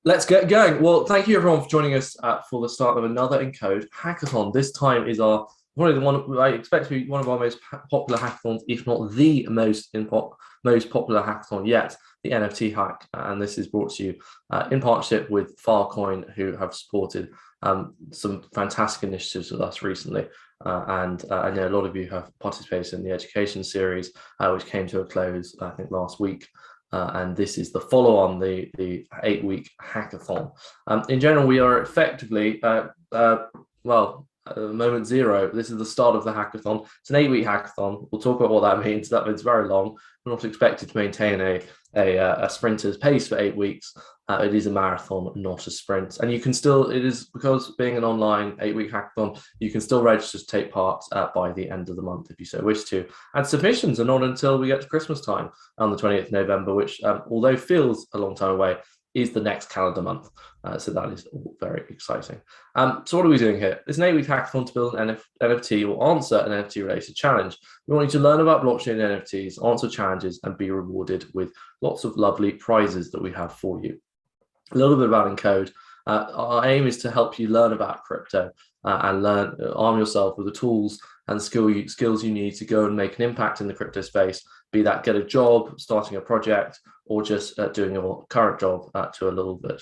Let's get going. Well, thank you everyone for joining us for the start of another Encode Hackathon. This time is our probably the one I expect to be one of our most popular hackathons, if not the most popular hackathon yet, the NFT Hack. And this is brought to you in partnership with Filecoin, who have supported some fantastic initiatives with us recently. And I know a lot of you have participated in the education series, which came to a close, I think, last week. And this is the follow-on, the 8-week hackathon. In general, we are effectively, moment zero. This is the start of the hackathon. It's an 8-week hackathon. We'll talk about what that means. That means very long. We're not expected to maintain a sprinter's pace for 8 weeks. It is a marathon, not a sprint. And you can still, it is because being an online 8-week hackathon, you can still register to take part by the end of the month if you so wish to. And submissions are not until we get to Christmas time on the 20th of November, which, although feels a long time away, is the next calendar month. So that is all very exciting. So what are we doing here? It's an 8-week hackathon to build an NFT or answer an NFT-related challenge. We want you to learn about blockchain NFTs, answer challenges, and be rewarded with lots of lovely prizes that we have for you. A little bit about Encode. Our aim is to help you learn about crypto and arm yourself with the tools and skills you need to go and make an impact in the crypto space, be that get a job, starting a project, or just doing your current job to a little bit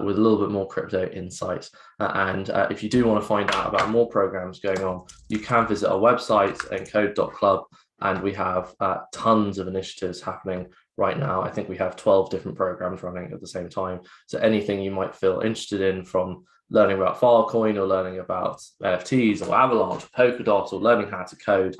with a little bit more crypto insight. And if you do want to find out about more programs going on, you can visit our website, Encode.club, and we have tons of initiatives happening right now. I think we have 12 different programs running at the same time. So anything you might feel interested in, from learning about Filecoin or learning about NFTs or Avalanche, Polkadot, or learning how to code,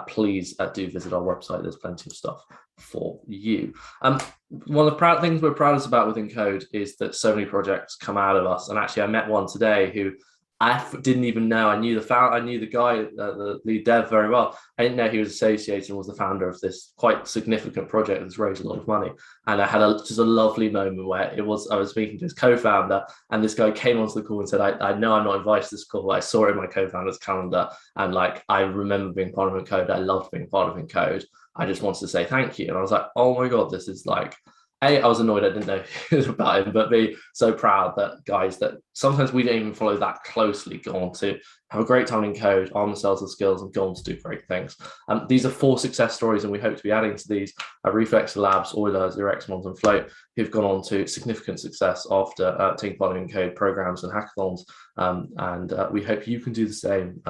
please do visit our website. There's plenty of stuff for you. One of the things we're proudest about with Encode is that so many projects come out of us. And actually, I met one today who I didn't even know. I knew the guy, the lead dev, very well. I didn't know he was associated and was the founder of this quite significant project that's raised a lot of money. And I had just a lovely moment where I was speaking to his co-founder, and this guy came onto the call and said, I know I'm not invited to this call, but I saw it in my co-founder's calendar. And I remember being part of Encode. I loved being part of Encode. I just wanted to say thank you. And I was like, oh my God, this is I was annoyed I didn't know about him, but be so proud that guys that sometimes we don't even follow that closely go on to have a great time in code, arm themselves with skills, and go on to do great things. These are 4 success stories, and we hope to be adding to these. Reflex Labs, Euler, Xerexmons, and Float, who've gone on to significant success after taking part in Encode programs and hackathons. We hope you can do the same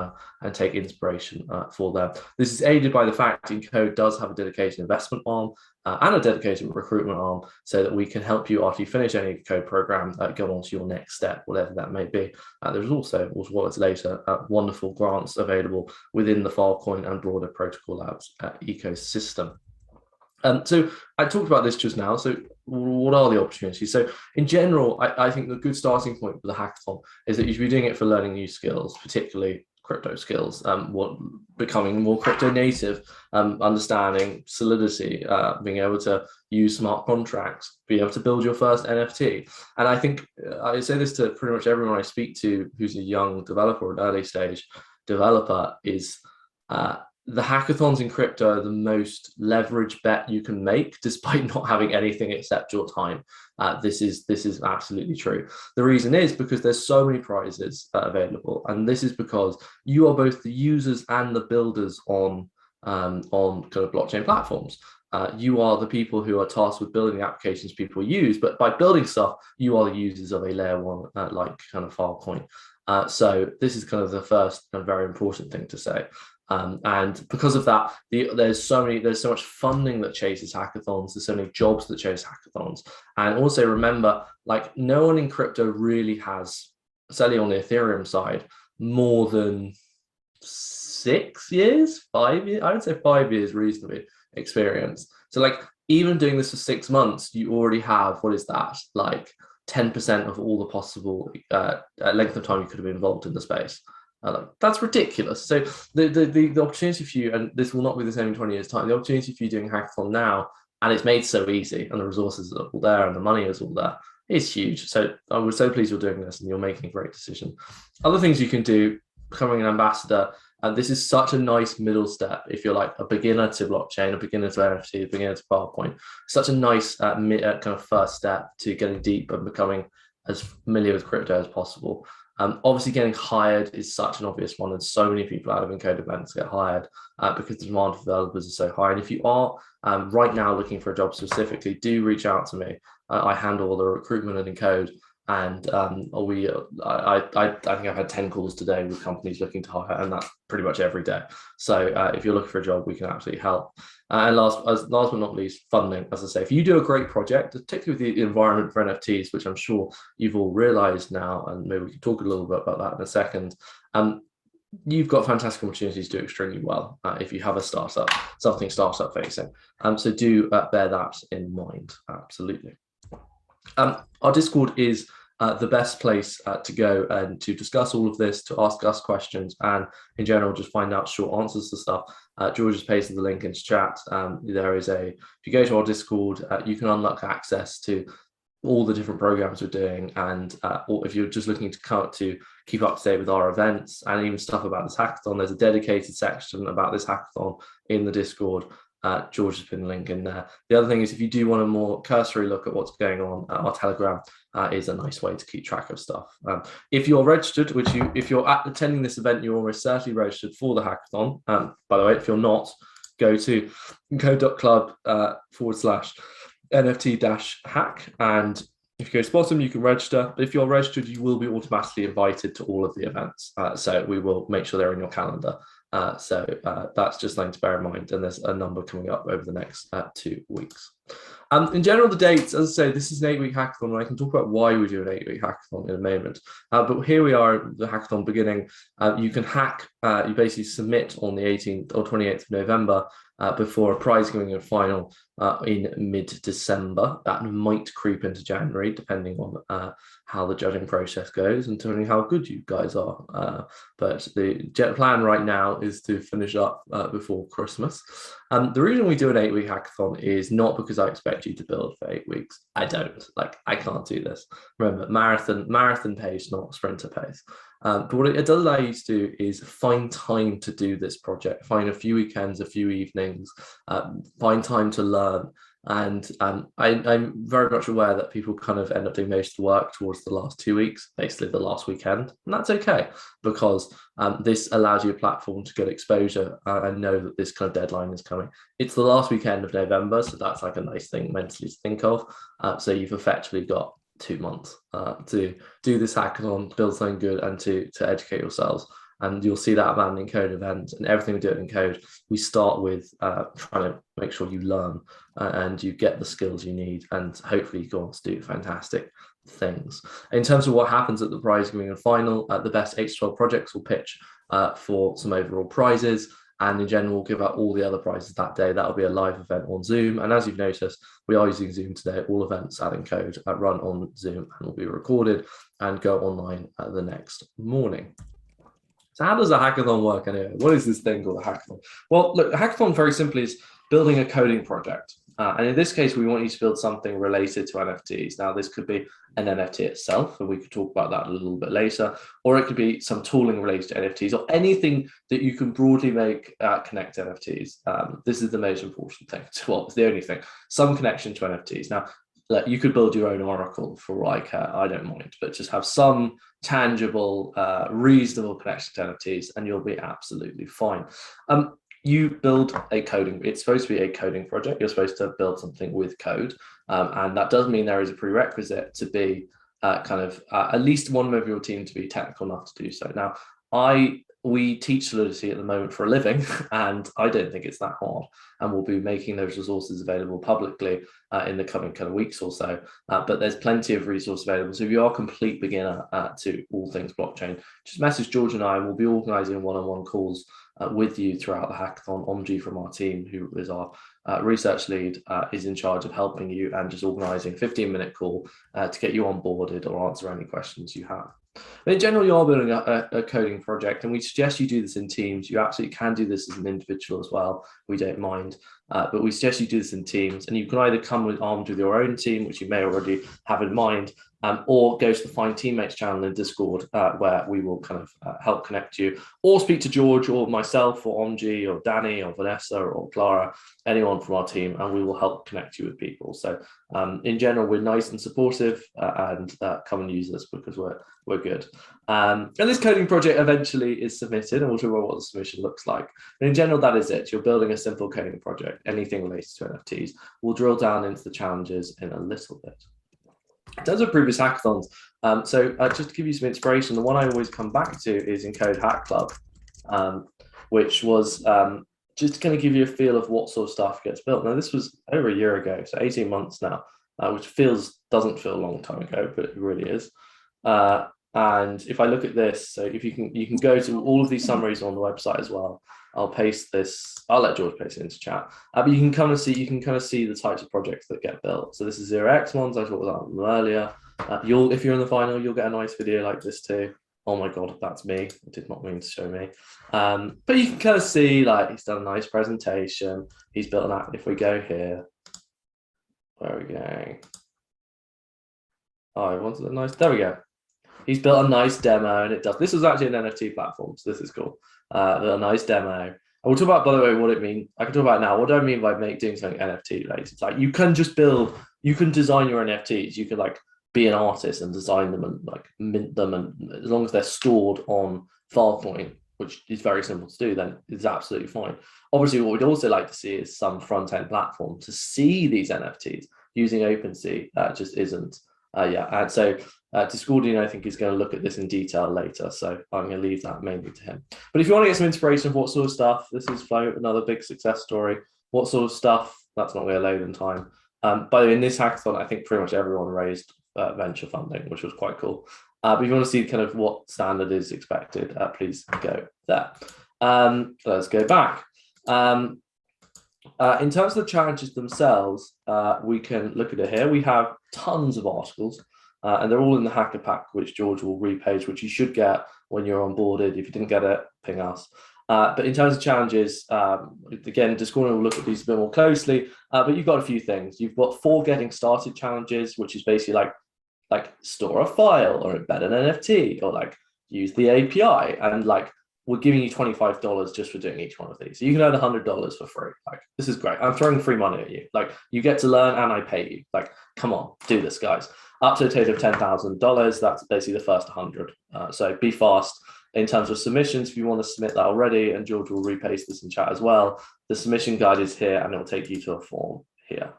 and take inspiration for them. This is aided by the fact Encode does have a dedicated investment arm and a dedicated recruitment arm, so that we can help you after you finish any code program go on to your next step, whatever that may be. There's also, later, wonderful grants available within the Filecoin and broader Protocol Labs ecosystem. So I talked about this just now. So what are the opportunities? So in general, I think the good starting point for the hackathon is that you should be doing it for learning new skills, particularly crypto skills, becoming more crypto native, understanding Solidity, being able to use smart contracts, being able to build your first NFT. And I think I say this to pretty much everyone I speak to who's a young developer or an early stage developer, is the hackathons in crypto are the most leverage bet you can make, despite not having anything except your time. This is absolutely true. The reason is because there's so many prizes available, and this is because you are both the users and the builders on kind of blockchain platforms. You are the people who are tasked with building the applications people use, but by building stuff, you are the users of a layer one like kind of Filecoin. So this is kind of the first and very important thing to say. And because of that, there's so much funding that chases hackathons. There's so many jobs that chase hackathons. And also remember, no one in crypto really has, certainly on the Ethereum side, more than 6 years, 5 years. I would say 5 years reasonably experience. So even doing this for 6 months, you already have, what is that? 10% of all the possible length of time you could have been involved in the space. That's ridiculous. So the opportunity for you, and this will not be the same in 20 years' time, the opportunity for you doing hackathon now, and it's made so easy, and the resources are all there, and the money is all there, is huge. So I'm so pleased you're doing this, and you're making a great decision. Other things you can do: becoming an ambassador. this is such a nice middle step if you're like a beginner to blockchain, a beginner to NFT, a beginner to Filecoin. Such a nice kind of first step to getting deep and becoming as familiar with crypto as possible. Obviously, getting hired is such an obvious one, and so many people out of Encode events get hired because the demand for developers is so high. And if you are right now looking for a job specifically, do reach out to me. I handle all the recruitment at Encode, and I think I've had 10 calls today with companies looking to hire, and that's pretty much every day. So if you're looking for a job, we can absolutely help. And last but not least, funding. As I say, if you do a great project, particularly with the environment for NFTs, which I'm sure you've all realized now, and maybe we can talk a little bit about that in a second, you've got fantastic opportunities to do extremely well if you have a startup, something startup facing. So do bear that in mind, absolutely. Our Discord is the best place to go and to discuss all of this, to ask us questions, and in general, just find out short answers to stuff. George has pasted the link into chat. If you go to our Discord, you can unlock access to all the different programs we're doing, and or if you're just looking to keep up to date with our events and even stuff about this hackathon, there's a dedicated section about this hackathon in the Discord. George has put the link in there. The other thing is, if you do want a more cursory look at what's going on, our Telegram is a nice way to keep track of stuff. If you're registered, if you're attending this event, you're almost certainly registered for the hackathon. By the way, if you're not, go to Encode.club /NFT-hack, and if you go to the bottom, you can register. But if you're registered, you will be automatically invited to all of the events. So we will make sure they're in your calendar. So that's just something to bear in mind, and there's a number coming up over the next 2 weeks. In general, the dates, as I say, this is an 8-week hackathon, and I can talk about why we do an 8-week hackathon in a moment. But here we are, the hackathon beginning. You can hack, you basically submit on the 18th or 28th of November before a prize giving and final in mid-December. That might creep into January, depending on how the judging process goes and depending how good you guys are. But the plan right now is to finish up before Christmas. The reason we do an 8-week hackathon is not because I expect you to build for 8 weeks. I don't. I can't do this. Remember, marathon pace, not sprinter pace. But what it does allow you to do is find time to do this project, find a few weekends, a few evenings, find time to learn. And I'm very much aware that people kind of end up doing most of the work towards the last 2 weeks, basically the last weekend. And that's okay, because this allows you a platform to get exposure and know that this kind of deadline is coming. It's the last weekend of November, so that's like a nice thing mentally to think of. So you've effectively got 2 months to do this hackathon, build something good, and to educate yourselves. And you'll see that about an Encode event, and everything we do at Encode, we start with trying to make sure you learn and you get the skills you need, and hopefully you go on to do fantastic things. In terms of what happens at the prize giving and final, the best 8 to 12 projects will pitch for some overall prizes. And in general, we'll give out all the other prizes that day. That'll be a live event on Zoom. And as you've noticed, we are using Zoom today. All events at Encode run on Zoom and will be recorded and go online the next morning. So how does a hackathon work anyway? What is this thing called a hackathon? Well, look, a hackathon very simply is building a coding project. And in this case, we want you to build something related to NFTs. Now, this could be an NFT itself, and we could talk about that a little bit later, or it could be some tooling related to NFTs, or anything that you can broadly make connect to NFTs. This is the most important thing. Well, it's the only thing. Some connection to NFTs. Now, you could build your own oracle for all I care. I don't mind, but just have some tangible, reasonable connection to NFTs, and you'll be absolutely fine. You build a coding, it's supposed to be a coding project. You're supposed to build something with code. And that does mean there is a prerequisite to be at least one member of your team to be technical enough to do so. Now, we teach Solidity at the moment for a living, and I don't think it's that hard. And we'll be making those resources available publicly in the coming kind of weeks or so. But there's plenty of resource available. So if you are a complete beginner to all things blockchain, just message George and I, and we'll be organizing one-on-one calls with you throughout the hackathon. Omji from our team, who is our research lead, is in charge of helping you and just organizing a 15-minute call to get you onboarded or answer any questions you have. But in general, you are building a coding project, and we suggest you do this in teams. You absolutely can do this as an individual as well. We don't mind, but we suggest you do this in teams, and you can either come armed with your own team, which you may already have in mind, or go to the Find Teammates channel in Discord, where we will kind of help connect you, or speak to George or myself or Omji or Danny or Vanessa or Clara, anyone from our team, and we will help connect you with people. So in general, we're nice and supportive, and come and use us because we're good. And this coding project eventually is submitted, and we'll talk about what the submission looks like. But in general, that is it. You're building a simple coding project, anything related to NFTs. We'll drill down into the challenges in a little bit. In terms of previous hackathons, just to give you some inspiration, the one I always come back to is Encode Hack Club, which was just going to give you a feel of what sort of stuff gets built. Now, this was over a year ago, so 18 months now, which doesn't feel a long time ago, but it really is. And if I look at this, so if you can go to all of these summaries on the website as well. I'll paste this. I'll let George paste it into chat. But you can kind of see the types of projects that get built. So this is 0x ones. I talked about them earlier. If you're in the final, you'll get a nice video like this too. Oh my god, that's me. I did not mean to show me. But you can kind of see like he's done a nice presentation. He's built an app. If we go here, where are we going? Oh, I wanted a nice. There we go. He's built a nice demo, and it does. This was actually an NFT platform, so this is cool. A nice demo. And we'll talk about, by the way, what it means. I can talk about it now. What do I mean by doing something NFT related? It's like you can just build, you can design your NFTs. You can like be an artist and design them and like mint them, and as long as they're stored on Filecoin, which is very simple to do, then it's absolutely fine. Obviously, what we'd also like to see is some front-end platform to see these NFTs. Using OpenSea just isn't. And so Discordian, I think, is going to look at this in detail later, so I'm going to leave that mainly to him. But if you want to get some inspiration of what sort of stuff, this is Float, another big success story. What sort of stuff? That's not going to load in time. By the way, in this hackathon, I think pretty much everyone raised venture funding, which was quite cool. But if you want to see kind of what standard is expected, please go there. Let's go back. In terms of the challenges themselves, we can look at it here. We have tons of articles, and they're all in the Hacker Pack, which George will repage, which you should get when you're onboarded. If you didn't get it, ping us. But in terms of challenges, again, Discord will look at these a bit more closely, but you've got a few things. You've got 4 getting started challenges, which is basically like store a file or embed an NFT or like use the API, and like we're giving you $25 just for doing each one of these. So you can earn $100 for free. Like, this is great. I'm throwing free money at you. Like, you get to learn and I pay you. Like, come on, do this, guys. Up to a total of $10,000. That's basically the first 100. So be fast. In terms of submissions, if you want to submit that already, and George will repaste this in chat as well, the submission guide is here, and it will take you to a form here,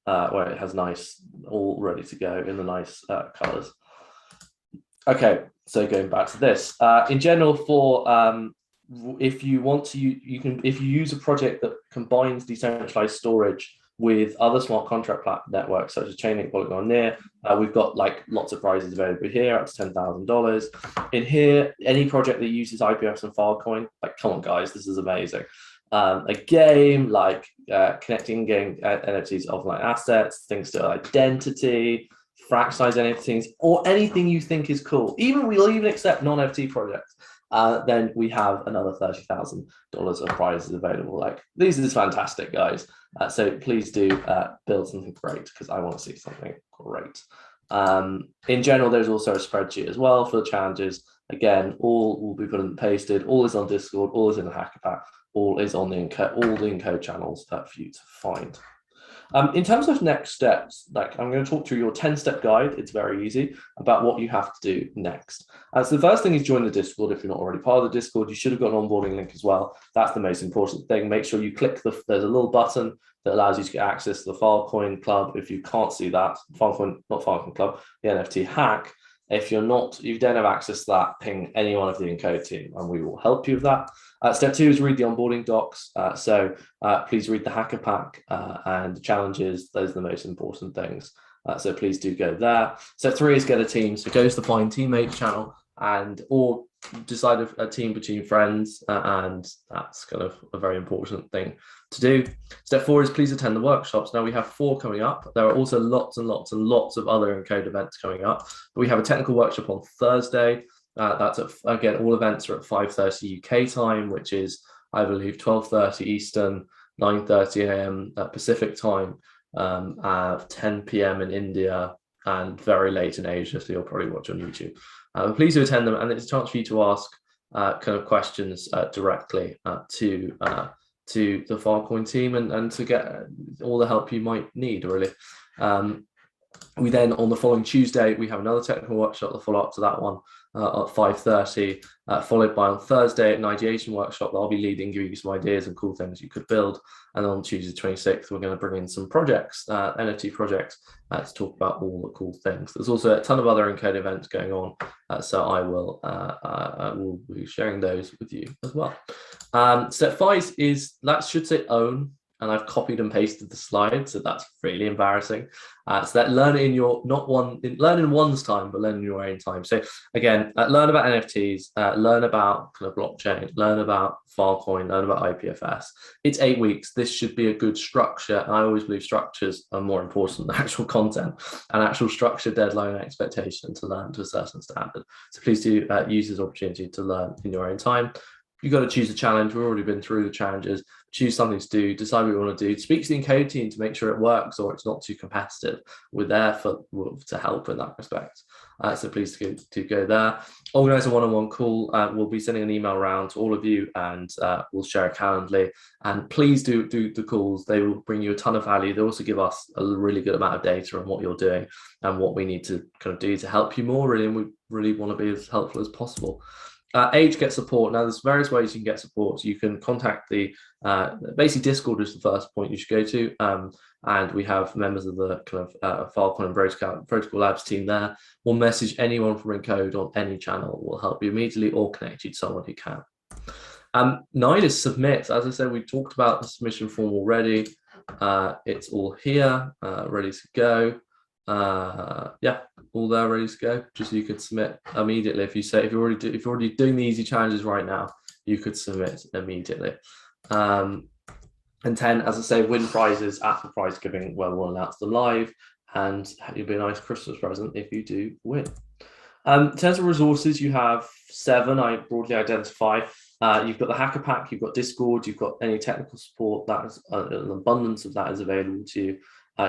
where it has nice, all ready to go in the nice colors. Okay, so going back to this, in general, for if you want to, if you use a project that combines decentralized storage with other smart contract networks such as Chainlink, Polygon, Near, we've got like lots of prizes available here, up to $10,000. In here, any project that uses IPFS and Filecoin, like, come on, guys, this is amazing. A game like connecting game NFTs to offline assets, things to identity, fractionalized NFTs, or anything you think is cool. We'll even accept non-NFT projects. Then we have another $30,000 of prizes available. Like, this is fantastic, guys. So please do build something great, because I want to see something great. In general, there's also a spreadsheet as well for the challenges. Again, all will be put and pasted. All is on Discord. All is in the Hacker Pack. All is on the Encode channels for you to find. In terms of next steps, like, I'm going to talk through your 10-step guide. It's very easy about what you have to do next. So the first thing is join the Discord. If you're not already part of the Discord, you should have got an onboarding link as well. That's the most important thing. Make sure you click there's a little button that allows you to get access to the Filecoin Club. If you can't see that, not Filecoin Club, the NFT Hack. If you don't have access to that, ping any one of the Encode team, and we will help you with that. Step 2 is read the onboarding docs. Please read the Hacker Pack and the challenges. Those are the most important things. So please do go there. Step 3 is get a team. So go to the Find Teammates channel or decide a team between friends, and that's kind of a very important thing to do. Step 4 is please attend the workshops. Now we have 4 coming up. There are also lots and lots and lots of other Encode events coming up. But we have a technical workshop on Thursday. That's again, all events are at 5:30 UK time, which is, I believe, 12:30 Eastern, 9:30 AM Pacific time, 10 PM in India, and very late in Asia, so you'll probably watch on YouTube. Please do attend them, and it's a chance for you to ask kind of questions directly to the Filecoin team and to get all the help you might need, really. We then, on the following Tuesday, we have another technical workshop, the follow-up to that one at 5:30, followed by on Thursday an ideation workshop that I'll be leading, giving you some ideas and cool things you could build. And on Tuesday 26th, we're going to bring in some projects, NFT projects, to talk about all the cool things. There's also a ton of other Encode events going on, so I will be sharing those with you as well. Step 5 is, that should say own, and I've copied and pasted the slide, so that's really embarrassing. So that learn in your, learn in one's time, but learn in your own time. So again, learn about NFTs, learn about kind of blockchain, learn about Filecoin, learn about IPFS. It's 8 weeks. This should be a good structure. And I always believe structures are more important than actual content, and actual structure, deadline, and expectation to learn to a certain standard. So please do use this opportunity to learn in your own time. You've got to choose a challenge. We've already been through the challenges. Choose something to do, decide what you want to do. Speak to the Encode team to make sure it works or it's not too competitive. We're there to help in that respect. So please do go there. Organize a one-on-one call. We'll be sending an email around to all of you, and we'll share a Calendly. And please do the calls. They will bring you a ton of value. They also give us a really good amount of data on what you're doing and what we need to kind of do to help you more, really. And we really want to be as helpful as possible. Age, get support. Now, there's various ways you can get support. You can contact the basically Discord is the first point you should go to, and we have members of the kind of Filecoin and Protocol Labs team there. We'll message anyone from Encode on any channel. We'll help you immediately or connect you to someone who can. 9 is submit. As I said, we talked about the submission form already. It's all here, ready to go. Yeah, all there, ready to go. Just so you could submit immediately. If you're already doing the easy challenges right now, you could submit immediately. And 10, as I say, win prizes at the prize giving where we'll announce them live, and it'll be a nice Christmas present if you do win. In terms of resources, you have 7 I broadly identify. You've got the Hacker Pack, you've got Discord, you've got any technical support. That is an abundance of that is available to you.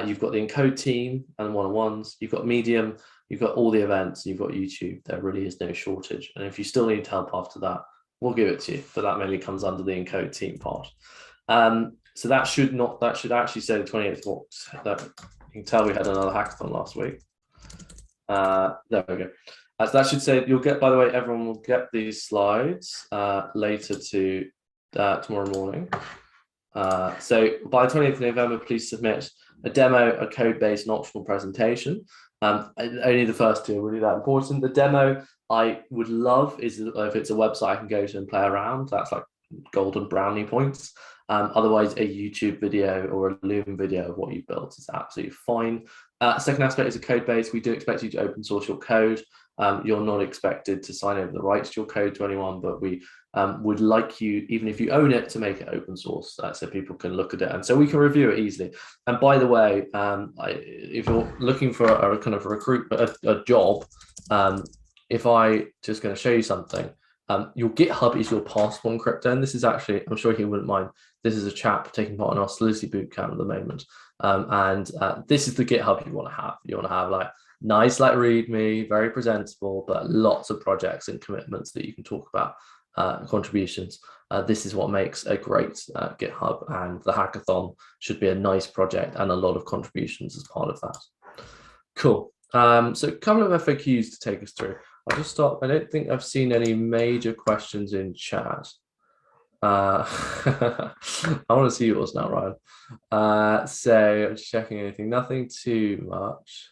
You've got the Encode team and one-on-ones. You've got Medium, you've got all the events, you've got YouTube. There really is no shortage. And if you still need help after that, we'll give it to you. But that mainly comes under the Encode team part. So that should actually say the 28th of October. You can tell we had another hackathon last week. There we go. So that should say, you'll get, by the way, everyone will get these slides later to tomorrow morning. So by the 20th of November, please submit a demo, a code-based, and optional presentation. Only the first 2 are really that important. The demo I would love is if it's a website I can go to and play around. That's like golden brownie points. Otherwise, a YouTube video or a Loom video of what you've built is absolutely fine. Second aspect is a code base. We do expect you to open source your code. You're not expected to sign over the rights to your code to anyone, but we would like you, even if you own it, to make it open source so people can look at it and so we can review it easily. And by the way, if you're looking for a kind of a job, if I just going to show you something, your GitHub is your passport in crypto, and this is actually, I'm sure he wouldn't mind, this is a chap taking part in our Solidity bootcamp at the moment, and this is the GitHub you want to have. You want to have like nice, like README, very presentable, but lots of projects and commitments that you can talk about, contributions. This is what makes a great GitHub, and the hackathon should be a nice project and a lot of contributions as part of that. Cool. So a couple of FAQs to take us through. I'll just start. I don't think I've seen any major questions in chat. I want to see yours now, Ryan. So I'm just checking anything. Nothing too much.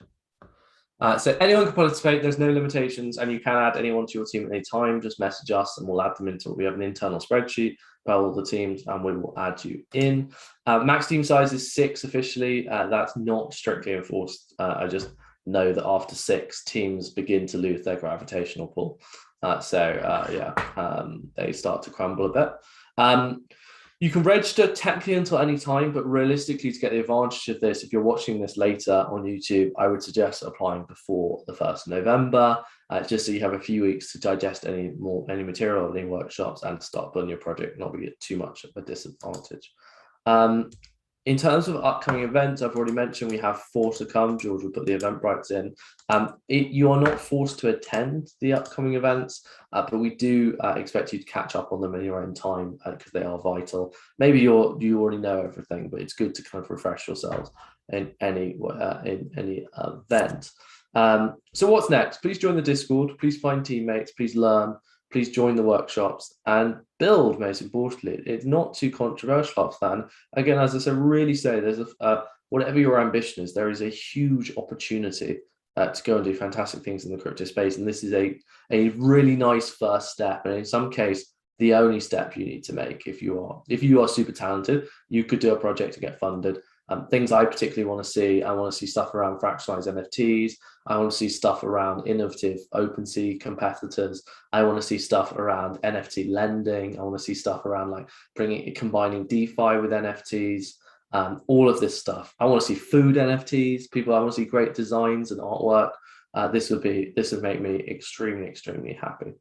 So anyone can participate. There's no limitations, and you can add anyone to your team at any time. Just message us, and we'll add them into. We have an internal spreadsheet about all the teams, and we will add you in. Max team size is 6 officially. That's not strictly enforced. I just know that after 6, teams begin to lose their gravitational pull. They start to crumble a bit. You can register technically until any time, but realistically, to get the advantage of this, if you're watching this later on YouTube, I would suggest applying before the 1st of November, just so you have a few weeks to digest any material, any workshops, and start building your project, not be at too much of a disadvantage. In terms of upcoming events, I've already mentioned we have 4 to come. George will put the Eventbrites in. You are not forced to attend the upcoming events, but we do expect you to catch up on them in your own time because they are vital. Maybe you already know everything, but it's good to kind of refresh yourselves in any event. So what's next? Please join the Discord. Please find teammates. Please learn. Please join the workshops and build. Most importantly, it's not too controversial, Fan. Again, as I said, really say there's whatever your ambition is, there is a huge opportunity to go and do fantastic things in the crypto space, and this is a really nice first step, and in some case, the only step you need to make. If you are super talented, you could do a project to get funded. Things I particularly want to see, I want to see stuff around fractionalized NFTs. I want to see stuff around innovative OpenSea competitors. I want to see stuff around NFT lending. I want to see stuff around like combining DeFi with NFTs. All of this stuff. I want to see food NFTs. I want to see great designs and artwork. This would make me extremely happy.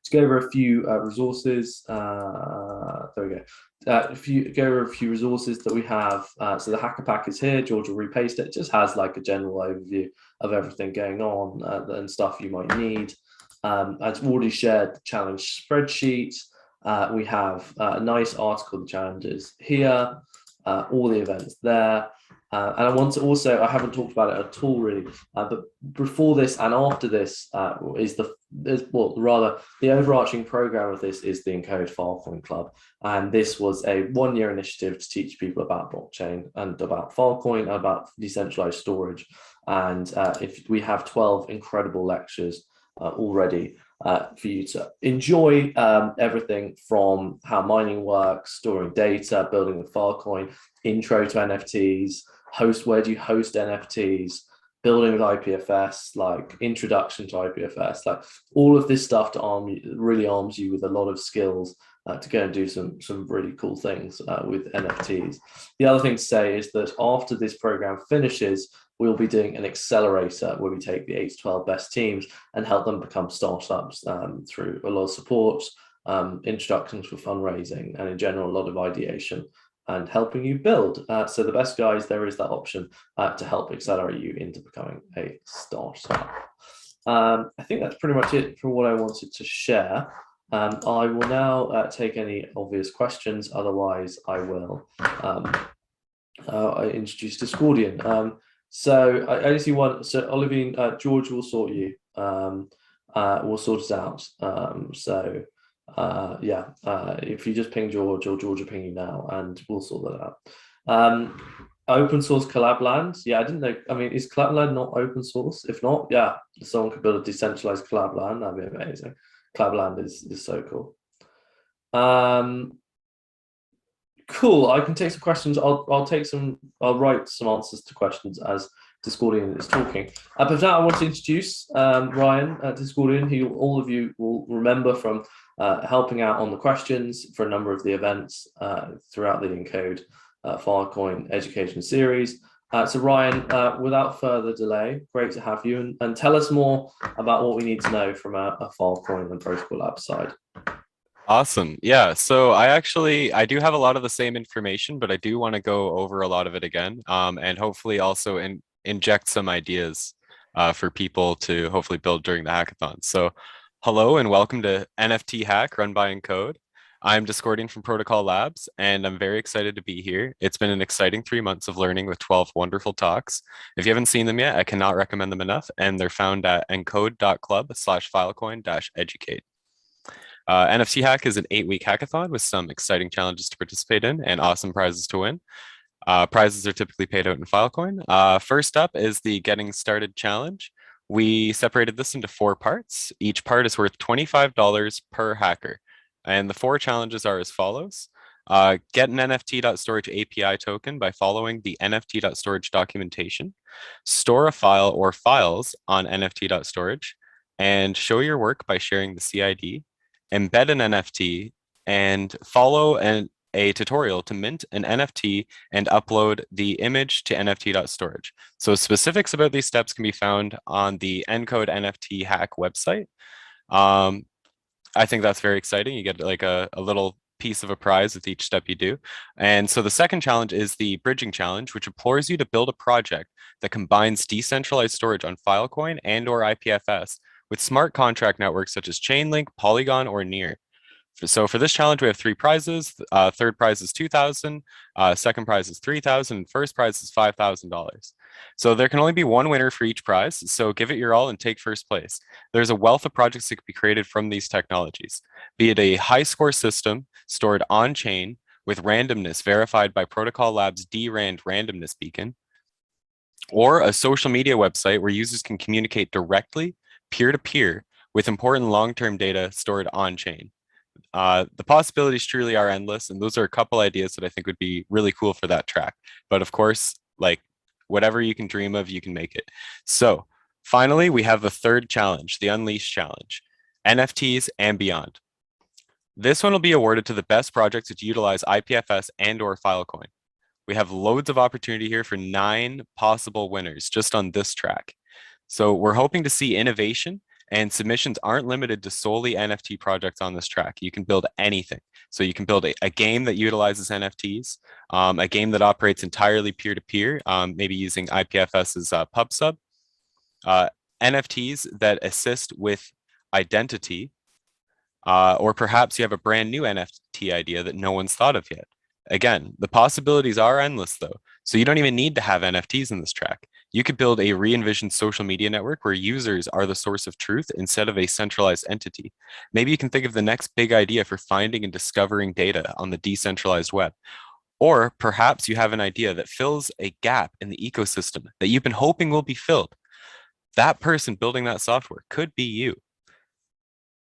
To go over a few resources. There we go. Go over a few resources that we have. So the Hacker Pack is here. George will repaste it. It just has like a general overview of everything going on and stuff you might need. I've already shared the challenge spreadsheet. We have a nice article, the challenges here, all the events there. And I want to also, I haven't talked about it at all really, but before this and after this the overarching program of this is the Encode Filecoin Club. And this was a 1-year initiative to teach people about blockchain and about Filecoin and about decentralized storage. And if we have 12 incredible lectures already for you to enjoy, everything from how mining works, storing data, building with Filecoin, intro to NFTs, where do you host NFTs, building with IPFS, like introduction to IPFS, like all of this stuff really arms you with a lot of skills to go and do some really cool things with NFTs. The other thing to say is that after this program finishes, we'll be doing an accelerator where we take the 8 to 12 best teams and help them become startups through a lot of support, introductions for fundraising, and in general, a lot of ideation and helping you build. So the best guys, there is that option to help accelerate you into becoming a startup. I think that's pretty much it for what I wanted to share. I will now take any obvious questions. Otherwise, I will introduce Discordian. So I only see one. So Olivine, George will sort you. We'll sort it out. If you just ping George or George will ping you now, and we'll sort that out. Open source Collabland. Yeah, I didn't know. I mean, is Collabland not open source? If not, yeah, someone could build a decentralized Collabland. That'd be amazing. Collabland is so cool. Cool. I can take some questions. I'll write some answers to questions as Discordian is talking. But for now, I want to introduce Ryan Discordian, who all of you will remember from helping out on the questions for a number of the events throughout the Encode Filecoin education series. So Ryan, without further delay, great to have you, and tell us more about what we need to know from a Filecoin and Protocol Lab side. Awesome. Yeah. So I do have a lot of the same information, but I do want to go over a lot of it again, and hopefully also inject some ideas for people to hopefully build during the hackathon. So hello and welcome to NFT Hack run by Encode. I'm Discordian from Protocol Labs, and I'm very excited to be here. It's been an exciting 3 months of learning with 12 wonderful talks. If you haven't seen them yet, I cannot recommend them enough, and they're found at encode.club/filecoin-educate. NFT Hack is an 8-week hackathon with some exciting challenges to participate in and awesome prizes to win. Prizes are typically paid out in Filecoin. First up is the Getting Started Challenge. We separated this into 4 parts. Each part is worth $25 per hacker. And the 4 challenges are as follows. Get an NFT.storage API token by following the NFT.storage documentation. Store a file or files on NFT.storage. And show your work by sharing the CID. Embed an NFT, and follow a tutorial to mint an NFT and upload the image to NFT.storage. So specifics about these steps can be found on the Encode NFT Hack website. I think that's very exciting. You get like a little piece of a prize with each step you do. And so the second challenge is the bridging challenge, which implores you to build a project that combines decentralized storage on Filecoin and or IPFS with smart contract networks such as Chainlink, Polygon, or Near. So for this challenge, we have 3 prizes. Third prize is 2,000, second prize is 3,000, and first prize is $5,000. So there can only be one winner for each prize, so give it your all and take first place. There's a wealth of projects that can be created from these technologies, be it a high score system stored on chain with randomness verified by Protocol Labs DRAND randomness beacon, or a social media website where users can communicate directly peer-to-peer with important long-term data stored on chain. The possibilities truly are endless, and those are a couple ideas that I think would be really cool for that track. But of course, like whatever you can dream of, you can make it. So finally, we have the third challenge, the Unleash Challenge, NFTs and beyond. This one will be awarded to the best projects that utilize IPFS and or Filecoin. We have loads of opportunity here for 9 possible winners just on this track. So we're hoping to see innovation, and submissions aren't limited to solely NFT projects on this track. You can build anything. So you can build a game that utilizes NFTs, a game that operates entirely peer-to-peer, maybe using IPFS's PubSub, NFTs that assist with identity, or perhaps you have a brand new NFT idea that no one's thought of yet. Again, the possibilities are endless though. So you don't even need to have NFTs in this track. You could build a re-envisioned social media network where users are the source of truth instead of a centralized entity. Maybe you can think of the next big idea for finding and discovering data on the decentralized web. Or perhaps you have an idea that fills a gap in the ecosystem that you've been hoping will be filled. That person building that software could be you.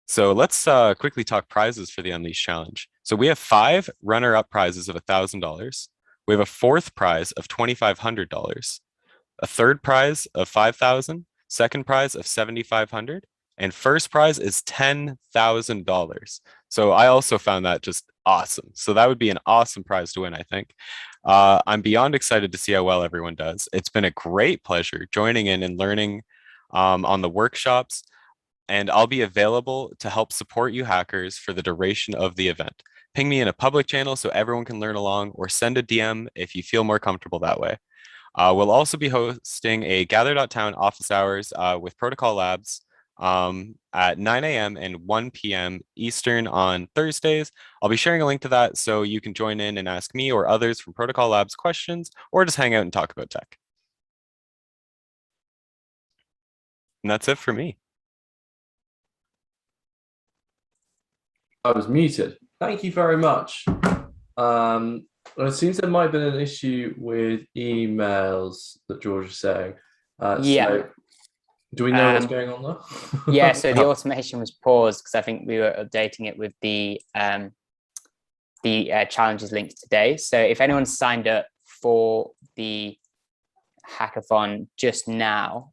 So let's quickly talk prizes for the Unleash Challenge. So we have 5 runner-up prizes of $1,000. We have a 4th prize of $2,500, a 3rd prize of $5,000, second prize of $7,500, and first prize is $10,000. So I also found that just awesome. So that would be an awesome prize to win, I think. I'm beyond excited to see how well everyone does. It's been a great pleasure joining in and learning on the workshops, and I'll be available to help support you hackers for the duration of the event. Ping me in a public channel so everyone can learn along, or send a DM if you feel more comfortable that way. We'll also be hosting a Gather.town office hours with Protocol Labs at 9 a.m. and 1 p.m. Eastern on Thursdays. I'll be sharing a link to that so you can join in and ask me or others from Protocol Labs questions, or just hang out and talk about tech. And that's it for me. I was muted. Thank you very much. It seems there might have been an issue with emails that George is saying. Yeah. So do we know what's going on there? Yeah, so the automation was paused because I think we were updating it with the challenges linked today. So if anyone's signed up for the hackathon just now,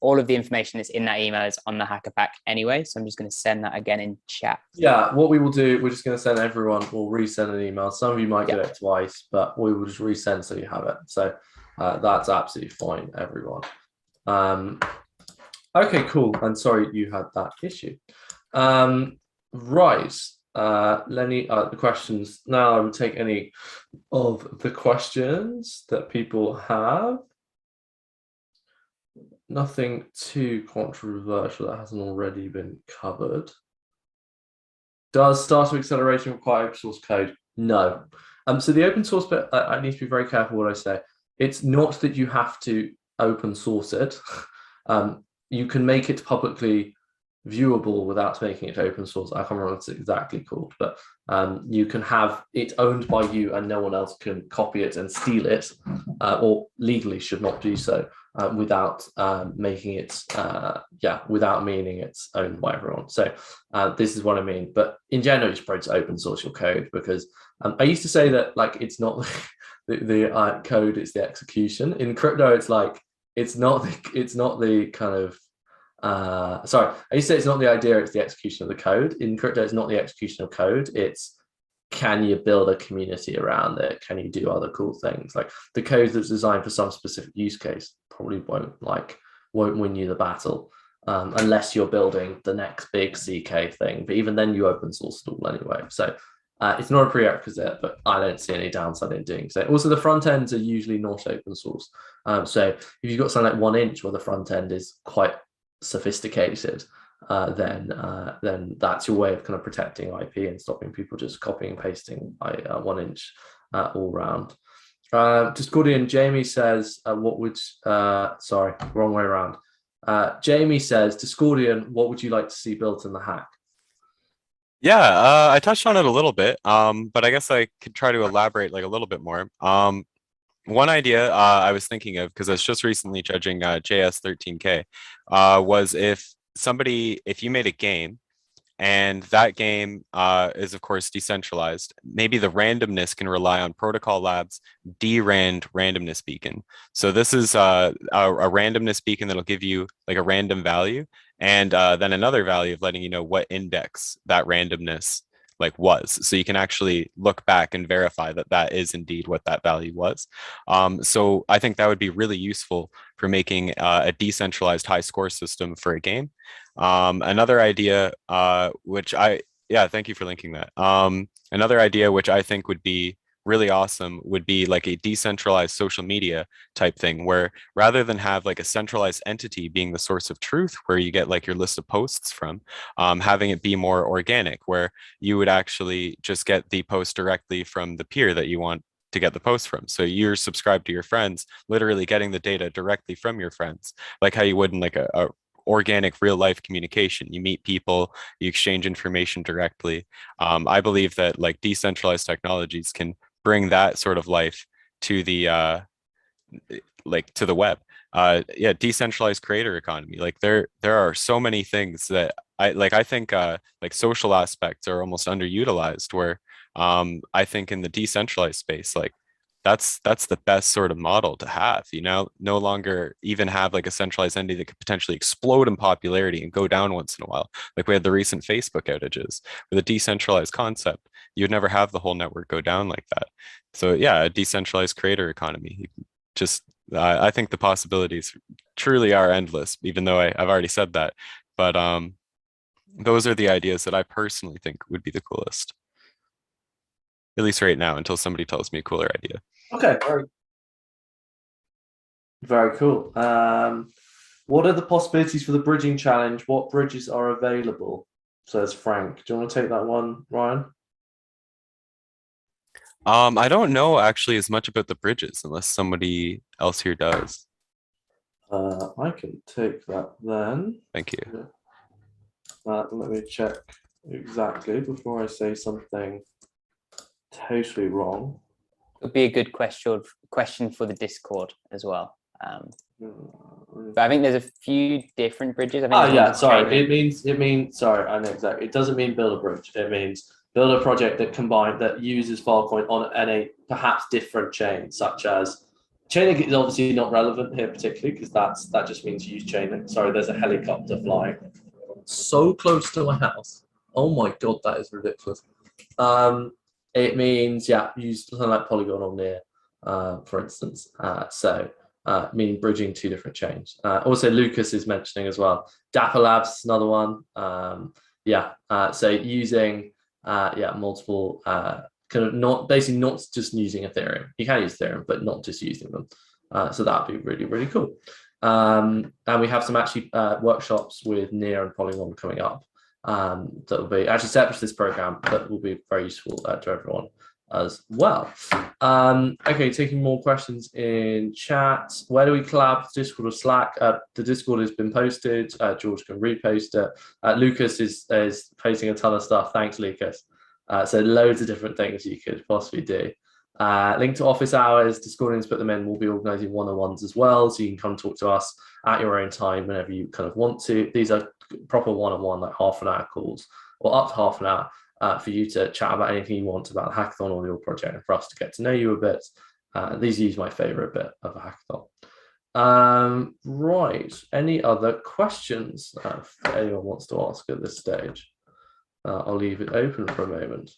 all of the information that's in that email is on the hacker pack anyway, so I'm just going to send that again in chat. Yeah, what we will do, we're just going to send everyone, we'll resend an email. Some of you might get it twice, but we will just resend so you have it. So that's absolutely fine, everyone. Okay, cool. And sorry you had that issue. Right. Lenny, the questions now. I will take any of the questions that people have. Nothing too controversial that hasn't already been covered. Does startup acceleration require open source code? No. So the open source bit, I need to be very careful what I say. It's not that you have to open source it. You can make it publicly viewable without making it open source. I can't remember what it's exactly called, but you can have it owned by you and no one else can copy it and steal it, or legally should not do so without making it, without meaning it's owned by everyone. So this is what I mean. But in general, it's probably to open source your code, because I used to say that like it's not the code, it's the execution. In crypto, it's like it's not the kind of sorry, I used to say it's not the idea, it's the execution of the code. In crypto, it's not the execution of code, it's can you build a community around it? Can you do other cool things? Like the code that's designed for some specific use case probably won't win you the battle unless you're building the next big CK thing. But even then, you open source it all anyway. So It's not a prerequisite, but I don't see any downside in doing so. Also, the front ends are usually not open source. So if you've got something like 1inch where the front end is quite sophisticated, then that's your way of kind of protecting IP and stopping people just copying and pasting 1inch all round. Discordian Jamie says, what would, sorry, wrong way around. Jamie says, Discordian, what would you like to see built in the hack? Yeah, I touched on it a little bit, but I guess I could try to elaborate like a little bit more. One idea I was thinking of, because I was just recently judging JS 13K, was if you made a game and that game is of course decentralized, maybe the randomness can rely on Protocol Labs DRAND randomness beacon. So this is a randomness beacon that'll give you like a random value, and then another value of letting you know what index that randomness like was, so you can actually look back and verify that that is indeed what that value was. So I think that would be really useful for making a decentralized high score system for a game. Another idea, thank you for linking that. Another idea which I think would be really awesome would be like a decentralized social media type thing, where rather than have like a centralized entity being the source of truth where you get like your list of posts from, having it be more organic, where you would actually just get the post directly from the peer that you want to get the post from. So you're subscribed to your friends, literally getting the data directly from your friends, like how you would in like a organic real life communication. You meet people, you exchange information directly. I believe that like decentralized technologies can bring that sort of life to the to the web. Decentralized creator economy. Like there are so many things that I think like social aspects are almost underutilized, where I think in the decentralized space, like that's the best sort of model to have. You know, no longer even have like a centralized entity that could potentially explode in popularity and go down once in a while. Like we had the recent Facebook outages. With a decentralized concept, you'd never have the whole network go down like that. So yeah, a decentralized creator economy. Just I think the possibilities truly are endless, even though I've already said that. But those are the ideas that I personally think would be the coolest, at least right now, until somebody tells me a cooler idea. Okay, very cool. What are the possibilities for the bridging challenge? What bridges are available? Says Frank. Do you want to take that one, Ryan? I don't know actually as much about the bridges unless somebody else here does. I can take that then. Thank you. Let me check exactly before I say something totally wrong. It would be a good question for the Discord as well. But I think there's a few different bridges. I think sorry. It means sorry, I know exactly. It doesn't mean build a bridge. It means build a project that uses Filecoin on a perhaps different chain, such as Chainlink is obviously not relevant here particularly because that just means use Chainlink. Sorry, there's a helicopter flying so close to my house. Oh my god, that is ridiculous. It means use something like Polygon or Near, for instance. Meaning bridging two different chains. Also, Lucas is mentioning as well. Dapper Labs is another one. So using multiple kind of not just using Ethereum. You can use Ethereum, but not just using them. So that'd be really, really cool. And we have some actually workshops with Near and Polygon coming up that will be actually separate to this program, that will be very useful to everyone as well. Okay, taking more questions in chat. Where do we collab? Discord or Slack? The Discord has been posted. George can repost it. Lucas is posting a ton of stuff. Thanks, Lucas. So loads of different things you could possibly do. Link to office hours, Discordians put them in. We'll be organizing one-on-ones as well, so you can come talk to us at your own time whenever you kind of want to. These are proper one-on-one, like half an hour calls, or up to half an hour for you to chat about anything you want about the hackathon or your project, and for us to get to know you a bit. These are my favorite bit of a hackathon. Right, any other questions if anyone wants to ask at this stage? I'll leave it open for a moment.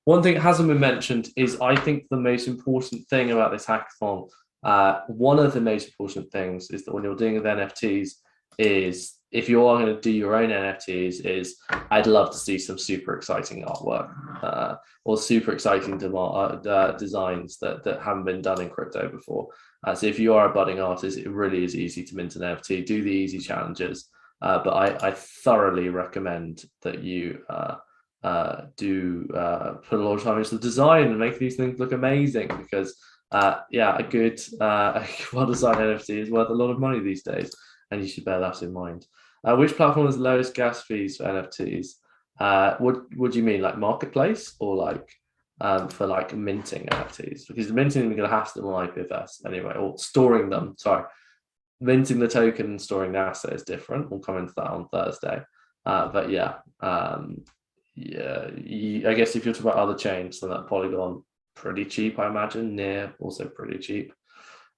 One thing that hasn't been mentioned is, I think the most important thing about this hackathon, one of the most important things is that when you're dealing with NFTs, is if you are going to do your own NFTs, is I'd love to see some super exciting artwork or super exciting designs that haven't been done in crypto before. So if you are a budding artist, it really is easy to mint an NFT. Do the easy challenges, but I thoroughly recommend that you do put a lot of time into the design and make these things look amazing, because yeah, a good well-designed NFT is worth a lot of money these days, and you should bear that in mind. Which platform has the lowest gas fees for NFTs? What do you mean, like marketplace, or like for like minting NFTs? Because minting, we're going to have them on IPFS anyway, or storing them. Sorry, minting the token and storing the asset is different. We'll come into that on Thursday. But yeah, yeah. I guess if you're talking about other chains, then that Polygon, pretty cheap, I imagine. Near, also pretty cheap.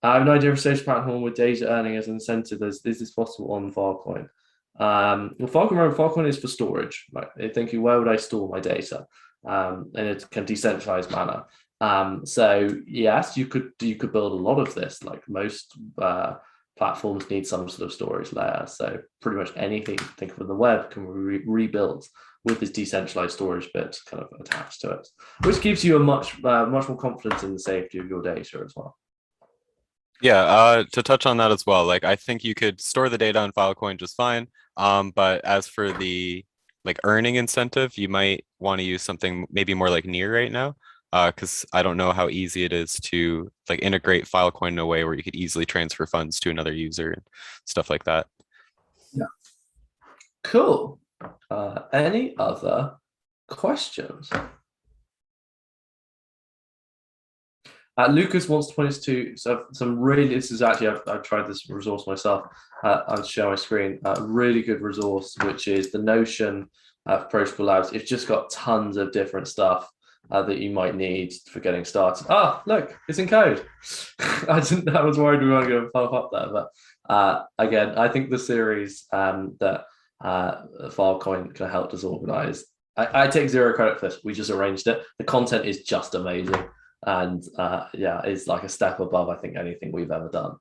I have no idea if social platform with data earning as an incentive. Is this possible on Filecoin? Well, Filecoin is for storage. Right? They're thinking, where would I store my data in a kind of decentralized manner? So yes, you could build a lot of this. Like most platforms need some sort of storage layer. So pretty much anything you think of in the web can be rebuilt with this decentralized storage bit kind of attached to it, which gives you a much more confidence in the safety of your data as well. Yeah, to touch on that as well, like I think you could store the data on Filecoin just fine. But as for the like earning incentive, you might want to use something maybe more like Near right now, because I don't know how easy it is to like integrate Filecoin in a way where you could easily transfer funds to another user and stuff like that. Yeah. Cool. Any other questions? Lucas wants to point us to some really, this is actually, I've tried this resource myself. I'll share my screen. Really good resource, which is the Notion Protocol Labs. It's just got tons of different stuff that you might need for getting started. Ah, look, it's Encode. I was worried we weren't going to pop up there, but again, I think the series that Filecoin can help us organize. I take zero credit for this. We just arranged it. The content is just amazing. And yeah, it's like a step above, I think, anything we've ever done.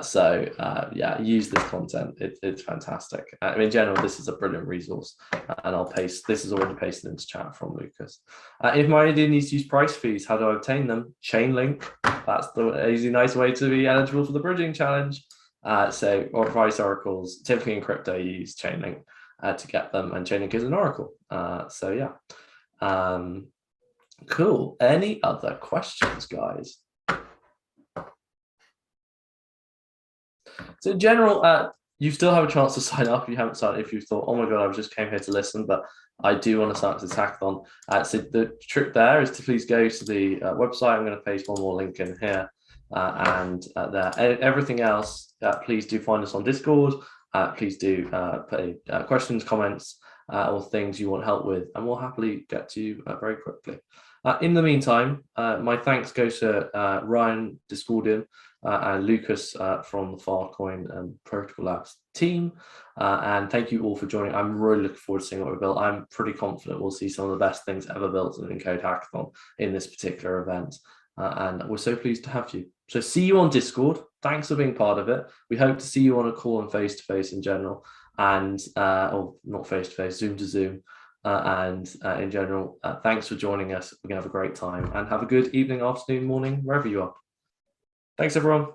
So yeah, use this content. It's fantastic. I mean, in general, this is a brilliant resource, and I'll paste. This is already pasted into chat from Lucas. If my idea needs to use price fees, how do I obtain them? Chainlink. That's the easy, nice way to be eligible for the bridging challenge. So, or price oracles. Typically in crypto, you use Chainlink to get them, and Chainlink is an oracle. So yeah. Cool. Any other questions, guys? So in general, you still have a chance to sign up if you haven't signed up. If you thought, oh my God, I just came here to listen, but I do want to sign up to this hackathon. So the trick there is to please go to the website. I'm going to paste one more link in here. And there, everything else, please do find us on Discord. Please do put questions, comments, or things you want help with, and we'll happily get to you very quickly. In the meantime, my thanks go to Ryan Discordian and Lucas from the Filecoin and Protocol Labs team. And thank you all for joining. I'm really looking forward to seeing what we built. I'm pretty confident we'll see some of the best things ever built in Encode Hackathon in this particular event. And we're so pleased to have you. So see you on Discord. Thanks for being part of it. We hope to see you on a call and face-to-face in general, and or not face-to-face, Zoom to Zoom. And in general, thanks for joining us. We're going to have a great time, and have a good evening, afternoon, morning, wherever you are. Thanks, everyone.